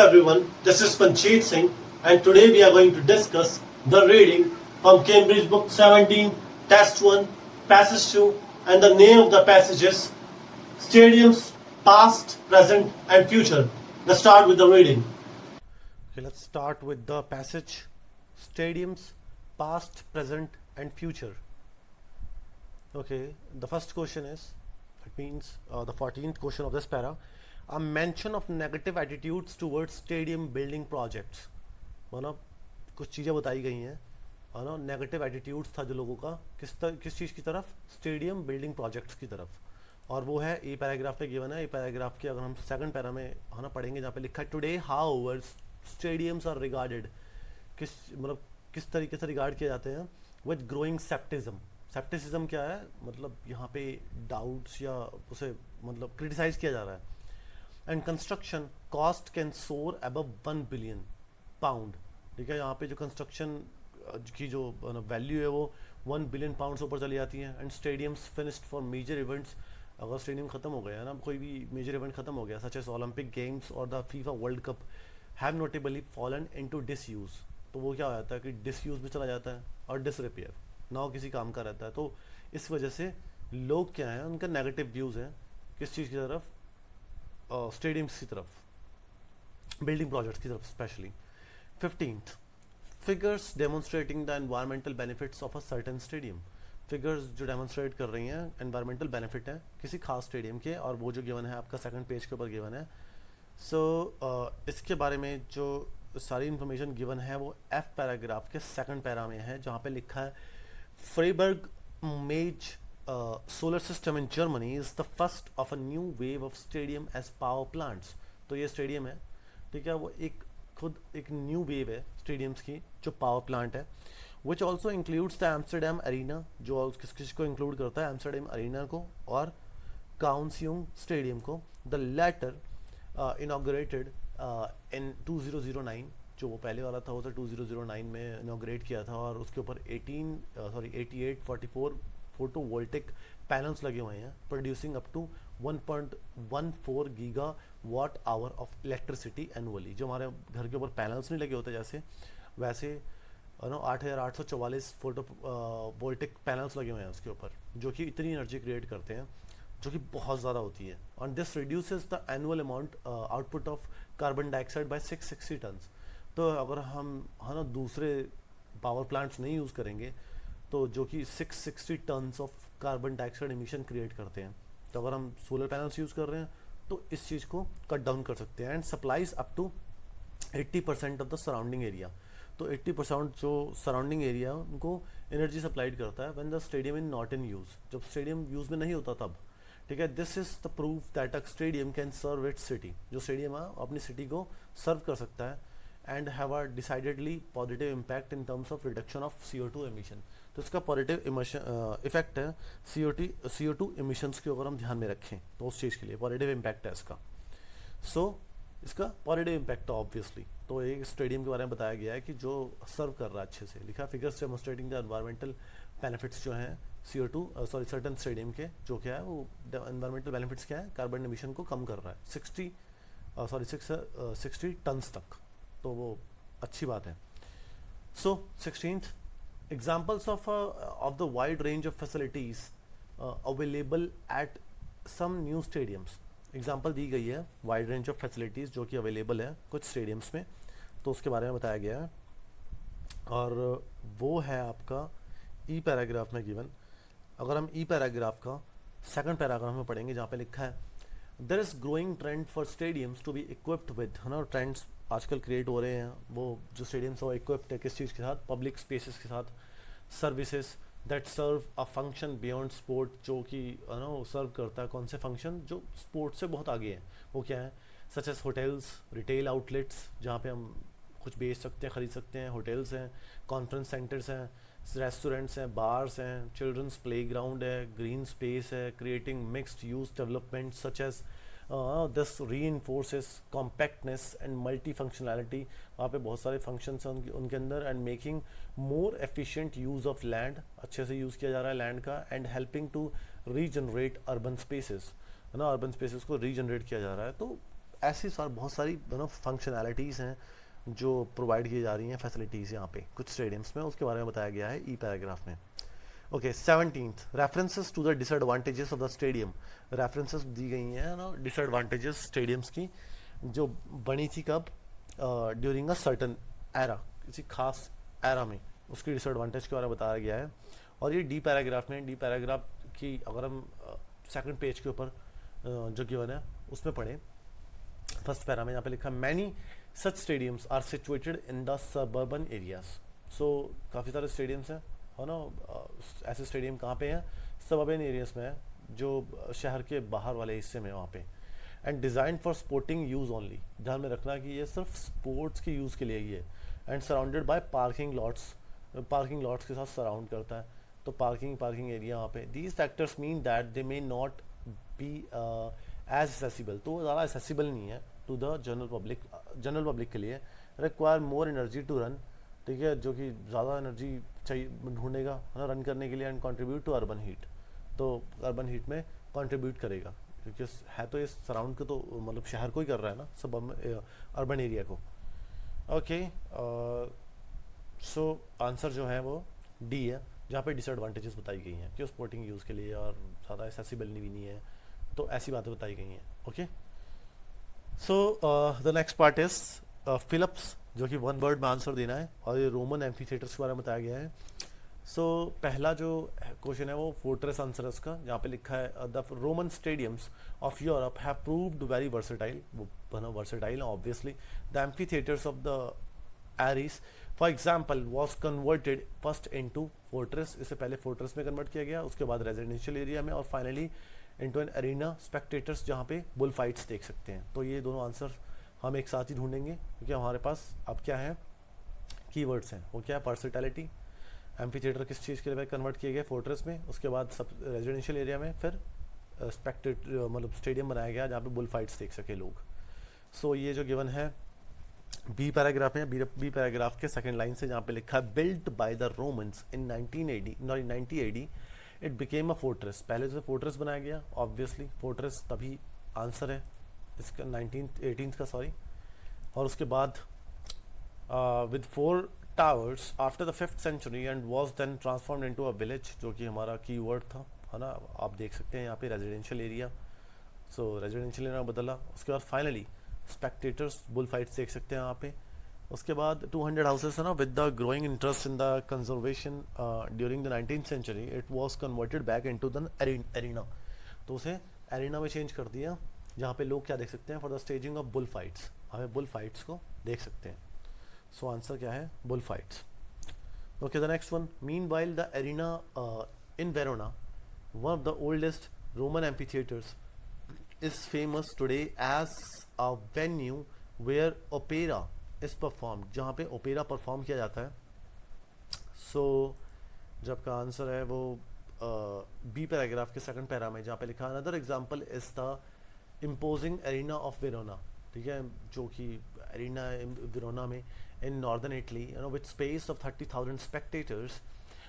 everyone, this is Panchit Singh and today we are going to discuss the reading from Cambridge Book 17, Test 1, Passage 2 and the name of the passage is Stadiums, Past, Present and Future. Let's start with the reading. Okay, let's start with the passage Stadiums, Past, Present and Future. Okay, the first question is, it means the 14th question of this para, a mention of negative attitudes towards stadium building projects. मतलब कुछ चीज़ें बताई गई हैं, है ना, negative attitudes था जो लोगों का किस चीज़ की तरफ, स्टेडियम बिल्डिंग प्रोजेक्ट्स की तरफ, और वो है ए पैराग्राफ में गिवन है। ए पैराग्राफ के अगर हम सेकंड पैरा में है ना पढ़ेंगे, जहाँ पे लिखा है today however stadiums are regarded, मतलब किस तरीके से रिगार्ड किए जाते हैं, विद ग्रोइंग सेप्टिज्म। सेप्टिसिज्म क्या है, मतलब यहाँ पे डाउट्स या उसे मतलब क्रिटिसाइज किया जा रहा है। एंड कंस्ट्रक्शन कॉस्ट कैन सोर अबव 1 बिलियन पाउंड, ठीक है, यहाँ पे जो कंस्ट्रक्शन की जो वैल्यू है वो 1 बिलियन पाउंड से ऊपर चली जाती है। And stadiums finished for major events, अगर स्टेडियम खत्म हो गया है ना, कोई भी मेजर इवेंट खत्म हो गया सच एज ओलंपिक गेम्स और the FIFA world cup, have notably fallen into disuse, तो वो क्या हो जाता है कि डिसयूज में चला जाता है और डिसरिपेयर ना किसी काम का रहता है। तो इस वजह से लोग क्या हैं, उनका नेगेटिव व्यूज़ हैं किस चीज़ की तरफ, स्टेडियम्स की तरफ, बिल्डिंग प्रोजेक्ट्स की तरफ specially. 15th figures demonstrating the environmental benefits of a certain stadium, figures जो डेमोन्स्ट्रेट कर रही हैं एनवायरमेंटल बेनिफिट है किसी खास स्टेडियम के, और वो जो गिवन है आपका सेकंड पेज के ऊपर गिवन है। इसके बारे में जो सारी इन्फॉर्मेशन गिवन है वो एफ पैराग्राफ के सेकंड पैरा में है, जहाँ पे लिखा है फ्रेबर्ग मेज solar system in Germany is the first of a new wave of stadium as power plants। तो ये स्टेडियम है, ठीक है, वो खुद एक न्यू वेव है स्टेडियम्स की जो पावर प्लांट है। Which also includes the Amsterdam Arena, जो किसको इंक्लूड करता है, एम्स्टरडेम अरीना को और काउंसियोंग स्टेडियम को। द लेटर इनॉग्रेटेड इन 2009, जो वो पहले वाला था उसे 2009 में इनॉग्रेट किया था, और उसके ऊपर 8844 फोटोवोल्टिक पैनल्स लगे हुए हैं, producing up to 1.14 gigawatt hour of electricity annually. जो हमारे घर के ऊपर पैनल्स नहीं लगे होते जैसे, वैसे 8844 फोटोवोल्टिक पैनल्स लगे हुए हैं उसके ऊपर, जो कि इतनी एनर्जी क्रिएट करते हैं जो कि बहुत ज़्यादा होती है। और this reduces the annual amount output of carbon dioxide by 660 tons. तो अगर हम है ना दूसरे पावर प्लांट्स नहीं यूज़ करेंगे तो जो कि 660 tons of carbon dioxide emission create करते हैं, तो अगर हम सोलर पैनल्स यूज़ कर रहे हैं तो इस चीज़ को कट डाउन कर सकते हैं। And supplies up to 80% of the surrounding area, तो 80% जो सराउंडिंग एरिया उनको एनर्जी सप्लाइड करता है when the stadium in not in use, जब स्टेडियम यूज़ में नहीं होता तब, ठीक है। This is the proof that a stadium can serve its city, जो स्टेडियम है अपनी सिटी को सर्व कर सकता है, and have a decidedly positive impact in terms of reduction of CO2 emission. तो इसका पॉजिटिव इफेक्ट है CO2 एमिशंस के अगर हम ध्यान में रखें तो उस चीज़ के लिए पॉजिटिव इम्पैक्ट है इसका। इसका पॉजिटिव इम्पैक्ट है ऑब्वियसली। तो एक स्टेडियम के बारे में बताया गया है कि जो सर्व कर रहा है अच्छे से, लिखा figures demonstrating the environmental benefits जो हैं सर्टेन स्टेडियम के, जो क्या है वो एनवायरमेंटल बेनिफिट्स क्या है, कार्बन एमिशन को कम कर रहा है 60 टन्स तक, तो वो अच्छी बात है। 16th examples of the wide range of facilities available at some new stadiums। Example दी गई है वाइड रेंज ऑफ फैसिलिटीज़ जो कि अवेलेबल है कुछ स्टेडियम्स में, तो उसके बारे में बताया गया है, और वो है आपका ई पैराग्राफ में गिवन। अगर हम ई पैराग्राफ का सेकंड पैराग्राफ में पढ़ेंगे, जहाँ पे लिखा है there is growing trend for stadiums to be equipped with, है ना, ट्रेंड्स आजकल क्रिएट हो रहे हैं, वो जो स्टेडियम्स वो इक्विप्ड है किस चीज़ के साथ, पब्लिक स्पेसेस के साथ, services that serve a function beyond sport, जो कि है ना वो सर्व करता है कौन से फंक्शन जो स्पोर्ट से बहुत आगे हैं, वो क्या है, such as hotels, retail outlets जहाँ पे हम कुछ बेच सकते हैं, ख़रीद सकते हैं, होटल्स हैं, कॉन्फ्रेंस सेंटर्स हैं, रेस्टोरेंट्स हैं, बार्स हैं, चिल्ड्रंस प्ले ग्राउंड है, ग्रीन स्पेस है, creating mixed use development such as this reinforces compactness and multi functionality। वहाँ पे बहुत सारे फंक्शंस हैं उनके अंदर, and making more efficient use of land, अच्छे से यूज़ किया जा रहा है लैंड का, and helping to regenerate urban spaces, है ना, अर्बन स्पेसेस को रीजनरेट किया जा रहा है। तो ऐसी बहुत सारी फंक्शनैलिटीज़ हैं जो प्रोवाइड की जा रही हैं, फैसिलिटीज़ यहाँ पे कुछ स्टेडियम्स में, उसके बारे में बताया गया है ई पैराग्राफ में। Okay, 17th references to the disadvantages of the stadium. References दी गई हैं ना डिसएडवांटेजेस स्टेडियम्स की, जो बनी थी कब, ड्यूरिंग अ सर्टन एरा, किसी खास एरा में, उसकी डिसएडवांटेज के बारे में बताया गया है। और ये डी पैराग्राफ में, डी पैराग्राफ की अगर हम सेकंड पेज के ऊपर जो गिवन है उसमें पढ़ें, फर्स्ट पैरा में यहाँ पे लिखा many such stadiums are situated in the suburban areas. So काफ़ी सारे स्टेडियम्स हैं, है ना, ऐसे स्टेडियम कहाँ पे हैं, सबर्बन एरियाज में है, जो शहर के बाहर वाले हिस्से में वहाँ पे। And design for sporting use only, ध्यान में रखना कि ये सिर्फ स्पोर्ट्स के यूज़ के लिए ही है। And surrounded by parking lots, parking lots के साथ सराउंड करता है, तो पार्किंग एरिया वहाँ पे। These factors mean that they may not be as accessible, तो ज़्यादा एसेसिबल नहीं है टू द जनरल पब्लिक के लिए। Require more energy to run, ठीक है, जो कि ज़्यादा एनर्जी चाहिए ढूंढेगा, है ना, रन करने के लिए। And contribute to urban heat, तो अर्बन हीट में कंट्रीब्यूट करेगा, क्योंकि है तो ये सराउंड को, तो मतलब शहर को ही कर रहा है ना, सब अर्बन एरिया को। ओके, सो आंसर जो है वो डी है, जहाँ पे डिसएडवांटेजेस बताई गई हैं कि स्पोर्टिंग यूज़ के लिए और ज़्यादा एसेसिबल भी नहीं है, तो ऐसी बातें बताई गई हैं। Okay, so the next part is Philips, जो कि वन वर्ड में आंसर देना है, और ये रोमन एम्फीथिएटर्स के बारे में बताया गया है। सो पहला जो क्वेश्चन है वो फोर्ट्रेस आंसर है उसका, जहाँ पे लिखा है the Roman stadiums of Europe have proved very versatile, वो बना versatile obviously. The amphitheatres of the Arles for example was converted first into fortress, इससे पहले फोर्ट्रेस में कन्वर्ट किया गया, उसके बाद रेजिडेंशियल एरिया में, और finally into an arena spectators, जहाँ पे बुल फाइट्स देख सकते हैं। तो ये दोनों आंसर हम एक साथ ही ढूंढेंगे, क्योंकि हमारे पास अब क्या है, कीवर्ड्स हैं। वो क्या है, वर्सेटैलिटी, एम्फीथिएटर किस चीज़ के लिए कन्वर्ट किए गए, फोर्ट्रेस में, उसके बाद सब रेजिडेंशियल एरिया में, फिर मतलब स्टेडियम बनाया गया जहाँ पे बुल फाइट्स देख सके लोग। सो ये जो गिवन है बी पैराग्राफ में, बी पैराग्राफ के सेकंड लाइन से, जहाँ पे लिखा है built by the Romans in 90 AD it became a fortress. पहले से फोर्ट्रेस बनाया गया, ऑब्वियसली फोर्ट्रेस तभी आंसर है इसका 18th का, सॉरी। और उसके बाद with 4 towers after the 5th century and was then transformed into a village, जो कि हमारा कीवर्ड था, है ना, आप देख सकते हैं यहाँ पे रेजिडेंशियल एरिया। सो रेजिडेंशियल एरिया बदला, उसके बाद फाइनली स्पेक्टेटर्स बुल फाइट्स देख सकते हैं यहाँ पे। उसके बाद 200 हाउसेस है ना, with the growing interest in the conservation during the 19th century it was converted back into the arena, तो उसे एरिना में चेंज कर दिया, जहाँ पे लोग क्या देख सकते हैं, for the staging of bull fights, हमें बुल फाइट्स को देख सकते हैं। सो आंसर क्या है, bull fights. Okay, the next one, meanwhile the arena in Verona, one of the oldest Roman amphitheatres, is famous today as a venue where opera is performed, जहाँ पे opera perform किया जाता है। सो जब का answer है वो B paragraph के सेकंड पैरा में, जहाँ पे लिखा another example is the imposing arena of Verona, ठीक है, जो कि एरिना वेरोना में in northern Italy, you know, with space of 30,000 spectators,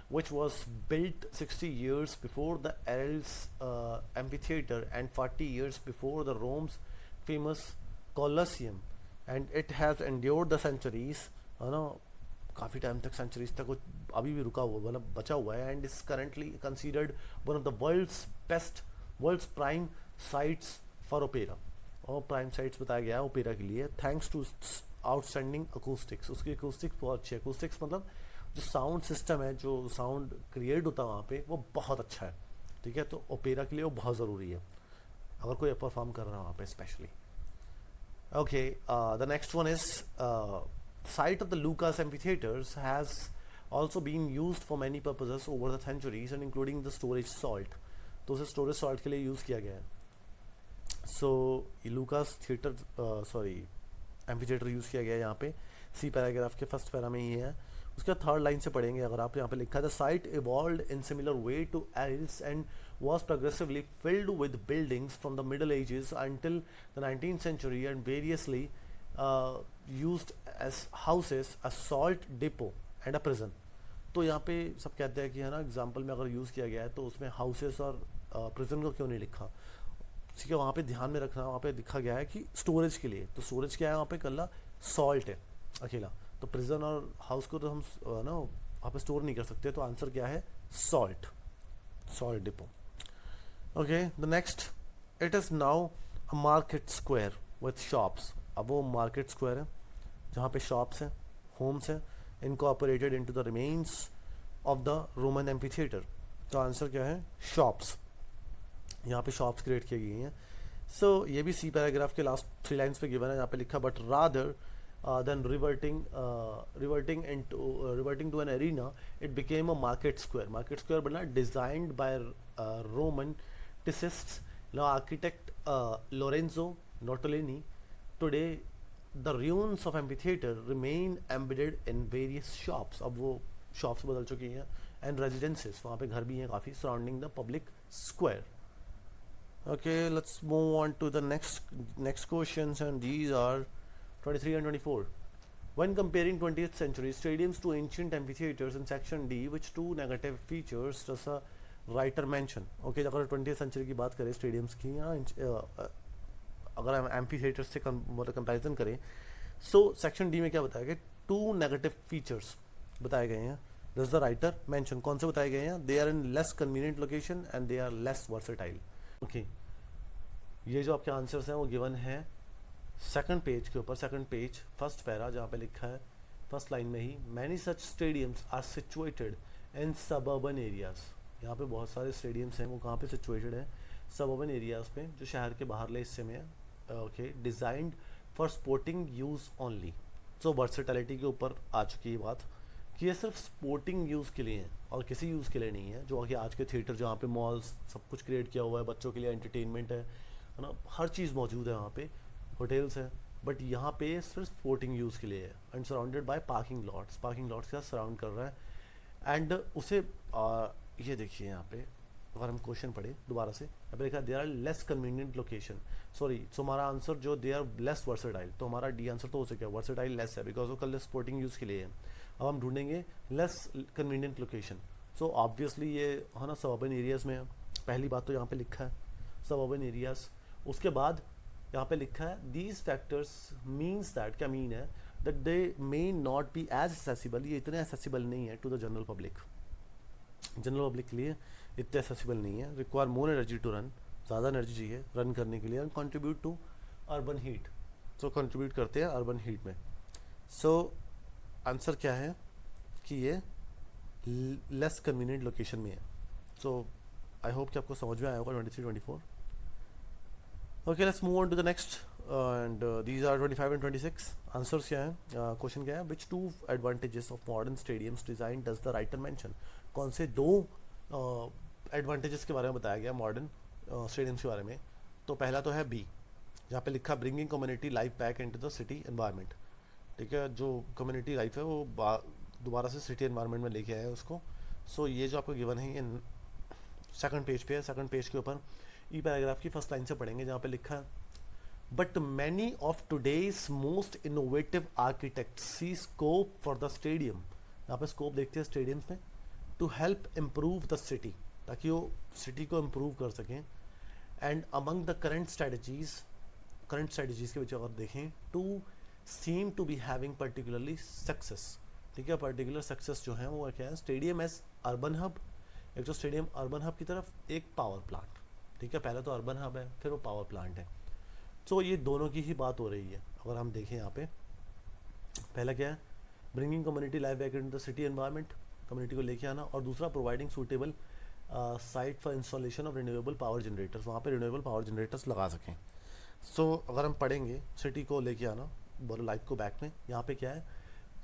which was built 60 years before the Arles amphitheater and 40 years before the Rome's famous Colosseum, and it has endured the centuries, you know, काफ़ी time तक, centuries तक वो अभी भी रुका हुआ, मतलब बचा हुआ है, and is currently considered one of the world's prime sites for opera, और प्राइम साइट्स बताया गया है ओपेरा के लिए, थैंक्स टू आउटस्टैंडिंग अकूस्टिक्स, उसकी अकूस्टिक्स बहुत अच्छी है। अकूस्टिक्स मतलब जो साउंड सिस्टम है, जो साउंड क्रिएट होता है वहाँ पे, वो बहुत अच्छा है, ठीक है, तो ओपेरा के लिए वो बहुत ज़रूरी है अगर कोई परफॉर्म कर रहा है वहाँ पे specially. Okay, the next one is site of the Lucas amphitheaters has also been used for many purposes over the centuries and including the storage salt, तो उसे स्टोरेज सॉल्ट के लिए यूज़ किया गया है। सो लूकास थिएटर एम्फीथिएटर यूज़ किया गया है यहाँ पे, सी पैराग्राफ के फर्स्ट पैरा में ही है। उसका थर्ड लाइन से पढ़ेंगे अगर आप, यहाँ पे लिखा है the site evolved in similar way to Arles and was progressively filled with buildings from the Middle Ages until the 19th century and variously used as houses, a salt depot and a prison। तो यहाँ पे सब कहते हैं कि है ना, example में अगर यूज़ किया गया है तो उसमें हाउसेस और प्रिजन को क्यों नहीं लिखा। ठीक है, वहाँ पे ध्यान में रखना, वहाँ पे लिखा गया है कि स्टोरेज के लिए, तो स्टोरेज क्या है वहाँ पे, कल्ला सॉल्ट है अकेला, तो प्रिजन और हाउस को तो हम ना वहाँ पे स्टोर नहीं कर सकते, तो आंसर क्या है, salt, salt depot. Okay, the next, it is now a market square with shops. अब वो मार्केट स्क्वायर है जहाँ पे शॉप्स हैं, होम्स हैं, incorporated into the remains of the Roman amphitheatre. तो आंसर क्या है, शॉप्स, यहाँ पे शॉप्स क्रिएट की गई हैं। सो ये भी सी पैराग्राफ के लास्ट 3 लाइन्स पे गिवन है, यहाँ पे लिखा but rather than reverting to an arena it became a market square. Market square बना designed by Roman architect Lorenzo Nottolini. Today the ruins of amphitheater remain embedded in various shops। अब वो shops बदल चुकी हैं, and residences, वहाँ पे घर भी हैं काफ़ी, surrounding the public square. Okay, let's move on to the next questions, and these are 23 and 24. When comparing 20th century stadiums to ancient amphitheaters in section D, which two negative features does a writer mention? Okay, अगर 20th century की बात करें stadiums की, या अगर हम एम्फीथिएटर्स से मतलब कंपैरिजन करें, सो सेक्शन डी में क्या बताया गया, 2 नेगेटिव फीचर्स बताए गए हैं। दिस द राइटर मेंशन, कौन से बताए गए हैं, they are in less convenient location and they are less versatile. Okay, ये जो आपके आंसर्स हैं वो गिवन है सेकंड पेज के ऊपर, सेकंड पेज फर्स्ट पैरा, जहाँ पे लिखा है फर्स्ट लाइन में ही, many such stadiums are situated in suburban areas. यहाँ पे बहुत सारे स्टेडियम्स हैं, वो कहाँ पे सिचुएटेड है, सबर्बन एरियाज पे, जो शहर के बाहरले हिस्से में है। Okay, designed for sporting use only. So versatility के ऊपर आ चुकी है बात कि ये सिर्फ स्पोर्टिंग यूज़ के लिए है और किसी यूज़ के लिए नहीं है, जो कि आज के थिएटर जहाँ पे मॉल्स सब कुछ क्रिएट किया हुआ है, बच्चों के लिए एंटरटेनमेंट है ना, हर चीज़ मौजूद है वहाँ पे, होटल्स हैं, बट यहाँ पे सिर्फ स्पोर्टिंग यूज़ के लिए है, and surrounded by parking lots के साथ सराउंड कर रहा है। एंड उसे ये देखिए यहाँ पे, अगर हम क्वेश्चन पढ़े दोबारा से, अब देखा they are less convenient location, sorry, so हमारा आंसर जो दे आर लेस वर्सेटाइल, तो हमारा डी आंसर तो हो सके, वर्सेटाइल लेस है बिकॉज वो कल स्पोर्टिंग यूज़ के लिए है। अब हम ढूंढेंगे less convenient location, so obviously ये है ना सबर्बन एरियाज़ में है, पहली बात तो यहाँ पे लिखा है सबर्बन एरियाज़। उसके बाद यहाँ पे लिखा है दीज फैक्टर्स मीन्स दैट, क्या मीन है, that they may not be as accessible, ये इतने एक्सेसिबल नहीं है to the general public, general public के लिए इतने एक्सेसिबल नहीं है, require more energy to run, ज़्यादा एनर्जी चाहिए रन करने के लिए, and contribute to urban heat, so contribute करते हैं अर्बन हीट में। सो आंसर क्या है कि ये लेस कन्वीनियंट लोकेशन में है। सो आई होप कि आपको समझ में आया होगा 23-24। Okay, let's move on to the next, and these are 25 and 26। Answers क्या है, क्वेश्चन क्या है, which 2 advantages of modern stadiums design does the writer mention? कौन से 2 एडवांटेजेस के बारे में बताया गया मॉडर्न स्टेडियम्स के बारे में? तो पहला तो है बी, जहाँ पे लिखा bringing community life back into the city environment. ठीक है, जो कम्युनिटी लाइफ है वो दोबारा से सिटी एनवायरनमेंट में लेके आया है उसको। सो ये जो आपको गिवन है ये सेकंड पेज पे है, सेकंड पेज के ऊपर ई पैराग्राफ की फर्स्ट लाइन से पढ़ेंगे, जहाँ पे लिखा है but many of today's most innovative architect see scope for the stadium. यहाँ पे स्कोप देखते हैं स्टेडियम्स में, to help improve the city, ताकि वो सिटी को इम्प्रूव कर सकें। And among the current strategies के बीच अगर देखें, to seem to be having particularly success. ठीक है, पर्टिकुलर सक्सेस जो है वो क्या है, स्टेडियम एज अर्बन हब, एक तो स्टेडियम अर्बन हब की तरफ, एक पावर प्लांट। ठीक है, पहले तो अर्बन हब है, फिर वो पावर प्लांट है। तो ये दोनों की ही बात हो रही है। अगर हम देखें यहाँ पे, पहला क्या है, bringing community life back in the city environment, community को लेके आना, और दूसरा providing suitable site for installation of renewable power generators, वहाँ पे रिन्यूएबल पावर जनरेटर्स लगा सकें। सो अगर हम पढ़ेंगे सिटी को लेके आना, बोलो लाइफ को बैक में, यहाँ पे क्या है,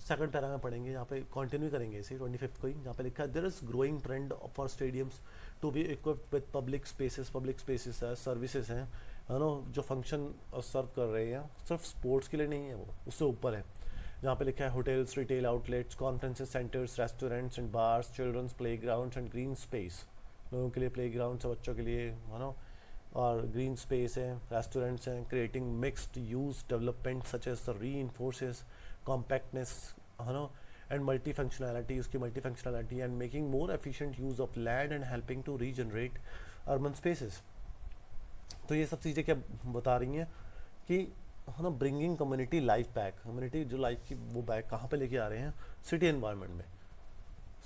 सेकंड पैरा में पढ़ेंगे, यहाँ पे कंटिन्यू करेंगे इसे 25 को ही, जहाँ पे लिखा है there is growing trend for stadiums to be equipped with public spaces है, सर्विसेज हैं, है ना, जो फंक्शन सर्व कर रहे हैं, सिर्फ स्पोर्ट्स के लिए नहीं है, वो उससे ऊपर है, जहाँ पे लिखा है hotels, retail outlets, conferences centres, restaurants and bars, children's play grounds and green space, लोगों के लिए प्ले ग्राउंड्स है, बच्चों के लिए, है ना, और ग्रीन स्पेस है, रेस्टोरेंट्स हैं, creating mixed use development such as the reinforces compactness, है ना, एंड मल्टी फंक्शनैलिटी, उसकी multi functionality, and making more efficient use of land and helping to regenerate urban spaces. तो ये सब चीज़ें क्या बता रही हैं कि है ना, bringing community life back, community जो लाइफ की वो बैक कहाँ पे लेके आ रहे हैं, सिटी एनवायरनमेंट में।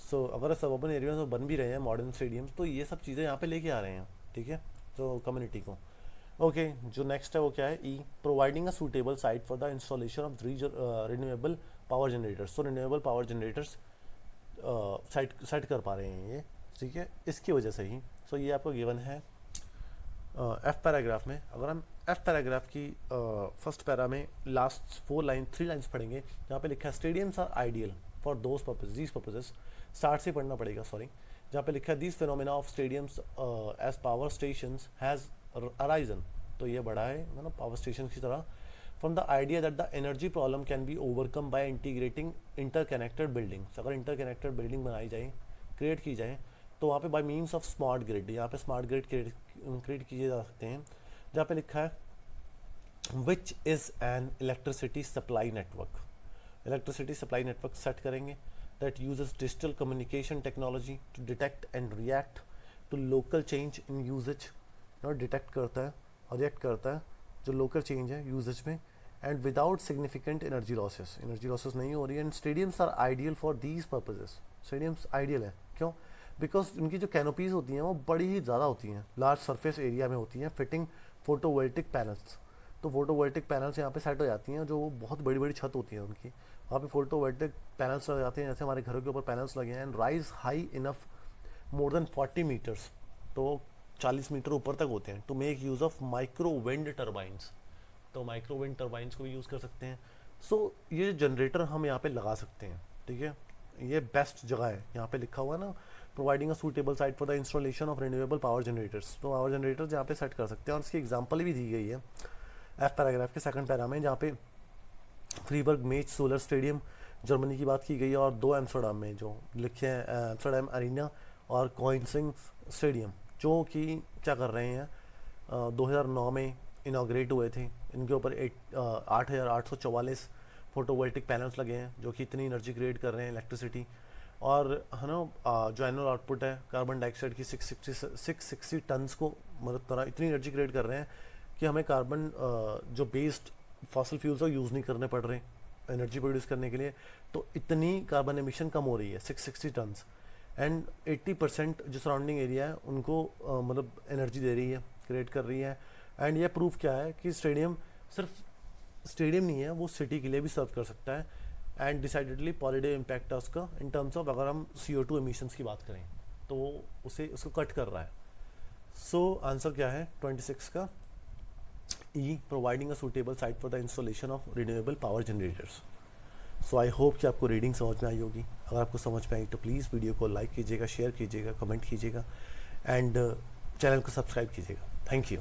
सो अगर सबर्बन एरिया में बन भी रहे हैं मॉडर्न स्टेडियम्स, तो ये सब चीज़ें यहाँ पे लेके आ रहे हैं, ठीक है, तो कम्युनिटी को। ओके, जो नेक्स्ट है वो क्या है, E providing a suitable site for the installation of renewable power generators. तो रिन्यूएबल पावर जनरेटर्स सेट कर पा रहे हैं ये, ठीक है, इसकी वजह से ही। सो ये आपको गिवन है एफ पैराग्राफ में। अगर हम एफ पैराग्राफ की फर्स्ट पैरा में लास्ट 3 लाइन्स पढ़ेंगे, जहाँ पे लिखा है stadiums are ideal for those purpose these purposes, start से पढ़ना पड़ेगा, सॉरी, जहाँ पे लिखा है these phenomena of stadiums as power stations has arisen. तो ये बढ़ा है मतलब पावर स्टेशन की तरह, from the idea that the energy problem can be overcome by integrating interconnected buildings. अगर इंटरकनेक्टेड बिल्डिंग बनाई जाए, क्रिएट की जाए, तो वहाँ पे bye means of smart grid, यहाँ पे स्मार्ट ग्रिड क्रिएट किए जा सकते हैं, जहाँ पे लिखा है which is an electricity supply network. Electricity supply network set करेंगे that uses digital communication technology to detect and react to local change in usage. Detect करता है और रिएक्ट करता है जो लोकल चेंज है यूजेज में, and without significant energy losses नहीं हो रही है। And stadiums are ideal for these purposes. Stadiums ideal है, क्यों? बिकॉज उनकी जो कैनोपीज होती हैं वो बड़ी ही ज़्यादा होती हैं, लार्ज सरफेस एरिया में होती हैं, फिटिंग फोटोवोल्टिक पैनल्स। तो फोटोवोल्टिक पैनल्स यहाँ पे सेट हो जाती हैं, जो बहुत बड़ी बड़ी छत होती है उनकी, वहाँ पे फोटोवोल्टिक पैनल्स लग जाते हैं, जैसे हमारे घरों के ऊपर पैनल्स लगे हैं। And rise high enough more than 40 metres, तो 40 मीटर ऊपर तक होते हैं, to make use of micro wind turbines. तो माइक्रो विंड टर्बाइंस को भी यूज़ कर सकते हैं। सो ये जनरेटर हम यहाँ पे लगा सकते हैं, ठीक है, ये बेस्ट जगह है। यहाँ पे लिखा हुआ है ना, providing a suitable site for the installation of renewable power generators. तो पावर जनरेटर्स यहाँ पे सेट कर सकते हैं, और इसकी एग्जांपल भी दी गई है एफ पैराग्राफ के सेकंड पैरा में, जहाँ पे Freiburg match solar stadium Germany की बात की गई है, और 2 एम्स्टर्डम में जो लिखे हैं एम्स्टर्डम अरीना और कोइंसिंग स्टेडियम, जो कि क्या कर रहे हैं 2009 में इनाग्रेट हुए थे। इनके ऊपर 8,844 फोटोवोल्टिक पैनल्स लगे हैं, जो कि इतनी एनर्जी क्रिएट कर रहे हैं, इलेक्ट्रिसिटी। और है ना, जो एनुअल आउटपुट है कार्बन डाइऑक्साइड की 660 टन्स को, मतलब तरह इतनी एनर्जी क्रिएट कर रहे हैं कि हमें कार्बन जो बेस्ड फॉसिल फ्यूल्स को यूज़ नहीं करने पड़ रहे एनर्जी प्रोड्यूस करने के लिए। तो इतनी कार्बन एमिशन कम हो रही है, 660 टन्स। एंड 80% जो सराउंडिंग एरिया है उनको मतलब एनर्जी दे रही है, क्रिएट कर रही है। एंड ये प्रूफ क्या है कि स्टेडियम सिर्फ स्टेडियम नहीं है, वो सिटी के लिए भी सर्व कर सकता है। एंड डिसाइडेडली पॉजिटिव इम्पैक्ट है उसका, इन टर्म्स ऑफ अगर हम CO2 एमिशंस की बात करें तो वो उसको कट कर रहा है। सो आंसर क्या है 26 का, E providing a suitable site for the installation of renewable power generators. So I hope कि आपको रीडिंग समझ में आई होगी। अगर आपको समझ में आई तो प्लीज़ वीडियो को लाइक कीजिएगा, शेयर कीजिएगा, कमेंट कीजिएगा, एंड चैनल को सब्सक्राइब कीजिएगा। Thank you.